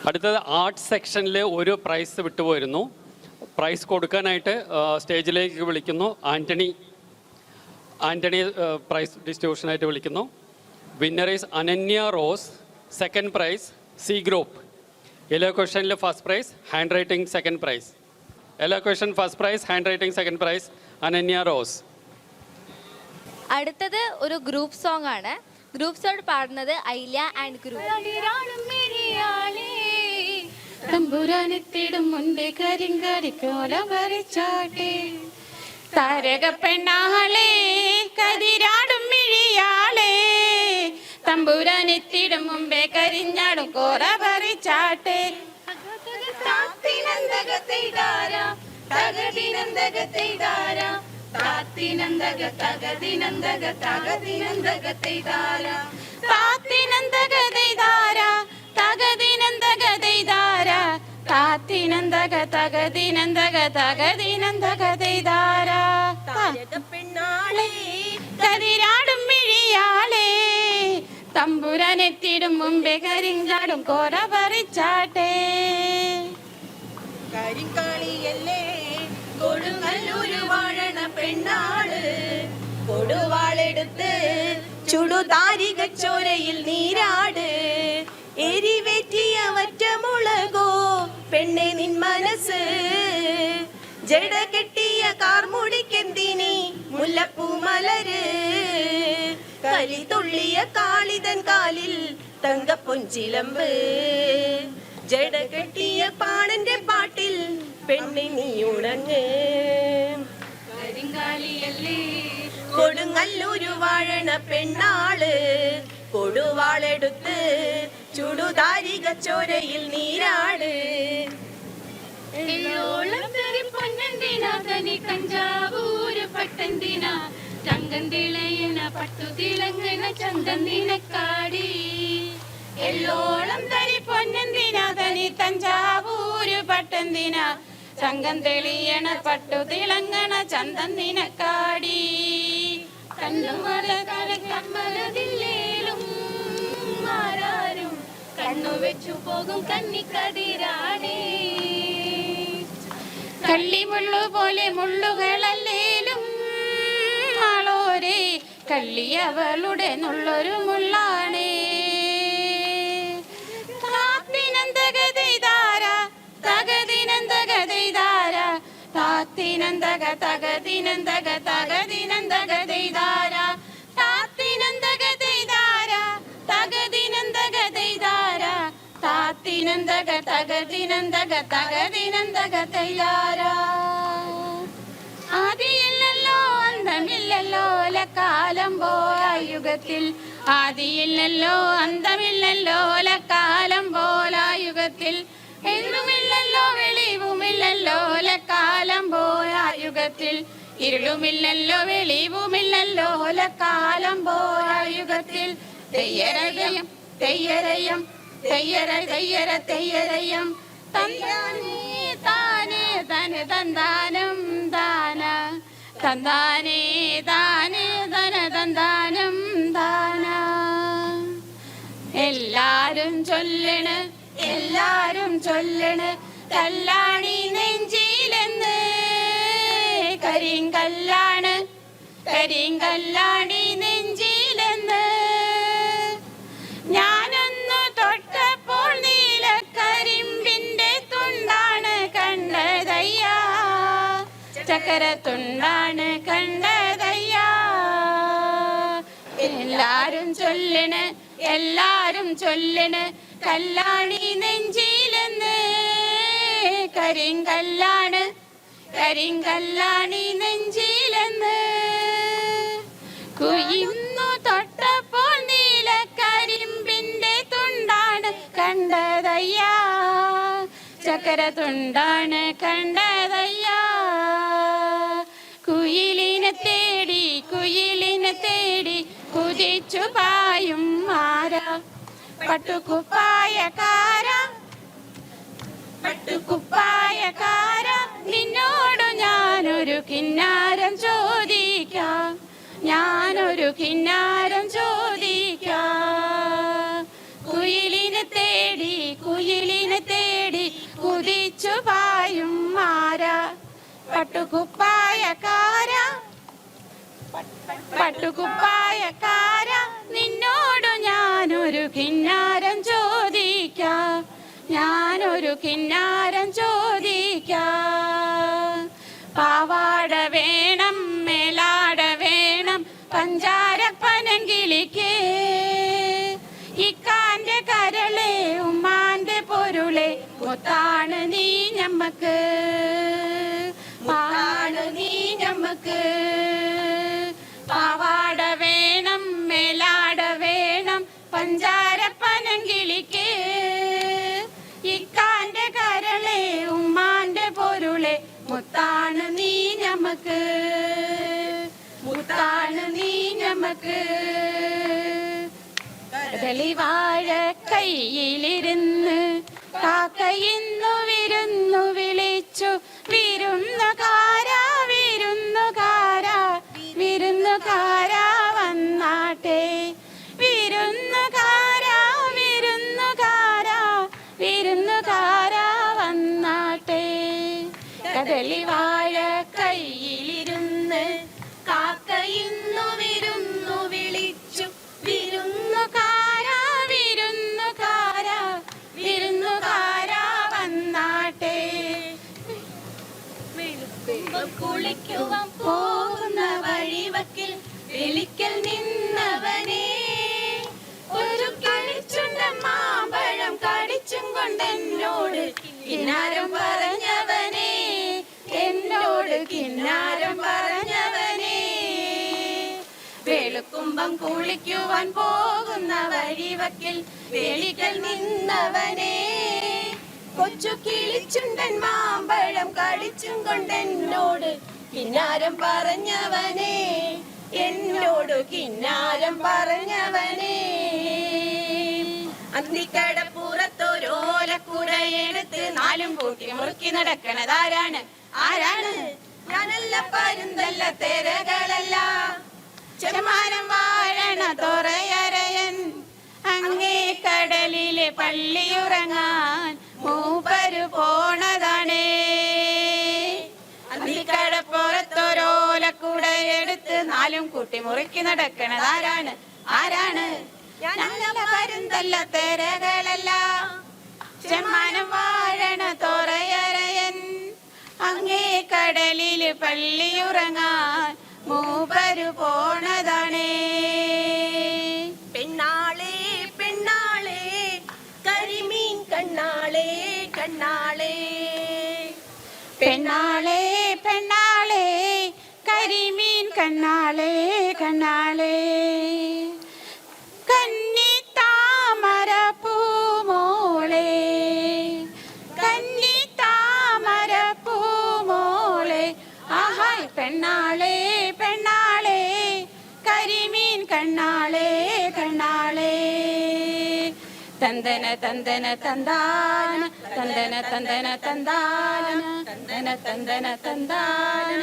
അടുത്തത് ആർട്സ് സെക്ഷനിൽ ഒരു പ്രൈസ് വിട്ടുപോയിരുന്നു. പ്രൈസ് കൊടുക്കാനായിട്ട് സ്റ്റേജിലേക്ക് വിളിക്കുന്നു. ആൻ്റണി പ്രൈസ് ഡിസ്ട്രിബ്യൂഷനായിട്ട് വിളിക്കുന്നു. Winner is Ananya Rose. Second prize C group. Yellow ക്വസ്റ്റനിൽ first prize, handwriting second prize. Yellow question first prize, handwriting second prize Ananya Rose. അടുത്തത് ഒരു ഗ്രൂപ്പ് സോങ് ആണ്. ഗ്രൂപ്പ് സോങ് പാടുന്നത് ഐല്യ ആൻഡ് ഗ്രൂപ്പ്. തമ്പുരാനെത്തിടും മുൻപേ കരിങ്കാരിക്കോല വരച്ചാട്ടെ താരക പെണ്ണാളെ കതിരാടും മിഴിയാളെ തമ്പുരാനെത്തിടും മുമ്പേ കരിഞ്ഞാടും കോറ വരച്ചാട്ടെ കതിരാടും മിഴിയാളെ തമ്പുരാനെത്തിടും മുമ്പേ കരിങ്കാടും കോര പറിച്ചാട്ടെ കരിങ്കാളിയല്ലേ കൊടുങ്ങല്ലൂര് വാഴണ പെണ്ണാള് കൊടുവാളെടുത്ത് ചുടുതാരിക ചോരയിൽ നീരാട് എരിവേറ്റിയ വറ്റമുളകോ പെണ്ണെ നിൻ മനസ്സ് ജട കെട്ടിയ കാർമുടിക്കെന്തിനി മുല്ലപ്പൂ മലര് കലി തുള്ളിയ കാളിതൻ കാലിൽ തങ്കപ്പൊഞ്ചിലമ്പ് ജട കെട്ടിയ പാണന്റെ പാട്ടിൽ പെണ്ണെ നീ ഉണങ്ങ് കരിങ്കാളിയല്ലേ കൊടുങ്ങല്ലൂര് വാഴണ പെണ്ണാള് കൊടുവാളെടുത്ത് ചുടുതാരിക ചോരയിൽ നീരാട് കഞ്ചാവൂര് പട്ടന്തിന ചങ്കം തിളയണ പട്ടു തിളങ്ങണ ചന്തം നിനക്കാടി എല്ലോളം തരി പൊന്നെന്തിന തനി തഞ്ചാവൂര് പട്ടന്തിന ചങ്കം തെളിയണ പട്ടു തിളങ്ങണ ചന്തം നിനക്കാടി കണ്ണുമല കമ്മലതില്ലേലും ആരാരും കണ്ണു വെച്ചു പോകും കന്നിക്കതിരാണേ കള്ളിമുള്ളു പോലെ മുള്ളുകളല്ലേലും ആളോരെ കള്ളിയവളുടെ നുള്ളൊരു മുള്ളാണേ താത്തിനന്തകതൈതാര തകതിനന്തകതൈതാര താത്തിനന്തക തകതിനന്തക തകതിനന്തകതൈതാര താത്തിനന്തകതൈതാര തകതിനന്തകതൈതാര താത്തിനന്തക തകതിനന്തക തകതിനന്തകതൈതാര ആദിയില്ലല്ലോ അന്തമില്ലല്ലോ ലക്കാലം പോയ യുഗത്തിൽ ആദിയില്ലല്ലോ അന്തമില്ലല്ലോ ലക്കാലം പോല യുഗത്തിൽ എന്നുമില്ലല്ലോ വെളിവുമില്ലല്ലോ ലക്കാലം പോയ യുഗത്തിൽ ഇരുളുമില്ലല്ലോ വെളിവുമില്ലല്ലോ ലക്കാലം പോയ യുഗത്തിൽ തെയ്യരയം തെയ്യരയം തെയ്യര തെയ്യര തെയ്യരയം തന്താനേ താനേ തന തന്താനം ദാന തന്താനേ താനേ തന തന്താനം ദാന എല്ലാരും ചൊല്ലണ് എല്ലാരും ചൊല്ലണ് കല്ലാണി നെഞ്ചിലെന്ന് കരിങ്കല്ലാണ് കരിങ്കല്ലാണി നെഞ്ചിലെന്ന് ഞാനൊന്നു തൊട്ടപ്പോൾ നീലക്കരിമ്പിന്റെ തുണ്ടാണ് കണ്ടതയ്യാ ചക്കര തുണ്ടാണ് കണ്ടതയ്യാ എല്ലാരും ചൊല്ലണ് എല്ലാരും ചൊല്ലണ് കല്ലാണി നെഞ്ചിലെന്ന് കരിങ്കല്ലാണ് കരിങ്കല്ലാണി നെഞ്ചിലെന്ന് കുയിന്നു തൊട്ടപ്പോൾ നീലക്കരിമ്പിന്റെ തുണ്ടാണ് കണ്ടതയ്യാ ചക്കര തുണ്ടാണ് കണ്ടതയ്യാ കുയിലിനെ തേടി കുതിച്ചു പായും ആരാ പട്ടുകുപ്പായക്കാര നിന്നോടു ഞാനൊരു കിന്നാരം ചോദിക്കാം ഞാനൊരു കിന്നാരം ചോദിക്കാം കുയിലിനെ കുതിച്ചു പായും മാര പട്ടുകുപ്പായക്കാര പട്ടുകുപ്പായക്കാര നിന്നോടു ഞാനൊരു കിന്നാരം ചോദിക്കാം ഞാനൊരു കിന്നാരം ചോദിക്കാം പാവാട വേണം മേലാട വേണം പഞ്ചാരപ്പനങ്കിളിക്ക് ഇക്കാന്റെ കരളെ ഉമ്മാന്റെ പൊരുളെ മുത്താണ് നീ ഞമ്മക്ക് മുത്താണ് നീ ഞമ്മക്ക് പാവാട വേണം മേലാട വേണം പഞ്ചാരപ്പനങ്കിളിക്ക് ഇക്കാന്റെ കരളെ ഉമ്മാന്റെ പൊരുളെ മുത്താണ് നീ ഞമ്മക്ക് മുത്താണ് നീ ഞമ്മക്ക് കദളിവാഴ കയ്യിലിരുന്ന് കാക്കയിന്നു വിരുന്നു വിളിച്ചു വിരുന്നുകാര വിരുന്നുകാര വിരുന്നുകാര വന്നാട്ടെ വിരുന്നുകാര വിരുന്നുകാര വിരുന്നുകാര വന്നാട്ടെ കദളിവാഴ കയ്യിലിരുന്ന് കാക്കയിന്നു വിരുന്നു വിളിച്ചു വിരുന്നുകാര വിരുന്നുകാര വിരുന്നുകാര വന്നാട്ടെ കുളിക്കുവാൻ പോകുന്ന വഴിവക്കിൽ വെളിക്കൽ നിന്നവനെ ഒരു കളിച്ചുണ്ട മാമ്പഴം കടിച്ചും കൊണ്ടെന്നോട് കിന്നാരം പറഞ്ഞവനെ എന്നോട് കിന്നാരം പറഞ്ഞവനെ വെളുക്കുമ്പം കുളിക്കുവാൻ പോകുന്ന വഴിവക്കിൽ വെളിക്കൽ നിന്നവനെ കൊച്ചു കിളിച്ചുണ്ടൻ മാമ്പഴം കടിച്ചും കൊണ്ടെന്നോട് കിന്നാരം പറഞ്ഞവനെ എന്നോട് കിന്നാരം പറഞ്ഞവനെ അന്തിക്കടപ്പുറത്തൊരോലക്കുടയെടുത്ത് നാലും കൂട്ടി മുറുക്കി നടക്കണതാരാണ് ആരാണ് ഞാനല്ല പരുന്തല്ല തെരകളല്ല ചെമാനം വാഴണ തൊറയരയൻ അങ്ങേ കടലിലെ പള്ളിയുറങ്ങാൻ മൂപ്പര് പോണതാണേ അന്തിക്കടപ്പുറത്തൊരോലക്കുടയെടുത്ത് നാലും കൂട്ടി മുറുക്കി നടക്കണതാരാണ് ആരാണ് ഞാനല്ല പരുന്തല്ല തെരകളല്ല ചെമ്മാനം വാഴണ തൊറയരയൻ അങ്ങേ കടലില് പള്ളിയുറങ്ങാൻ മൂപ്പര് പോണതാണേ പെണ്ണാളെ പെണ്ണാളെ കരിമീൻ കണ്ണാളെ കണ്ണാളെ പെണ്ണാളെ പെണ്ണാളെ കരിമീൻ കണ്ണാളെ കണ്ണാളെ കന്നി താമര പൂമോളെ കന്നി താമര പൂമോളെ ആഹായ് പെണ്ണാളെ പെണ്ണാളെ കരിമീൻ കണ്ണാളെ കണ്ണാളെ തന്തന തന്തന തന്താന തന്തന തന്തന തന്താന തന്തന തന്തന തന്താന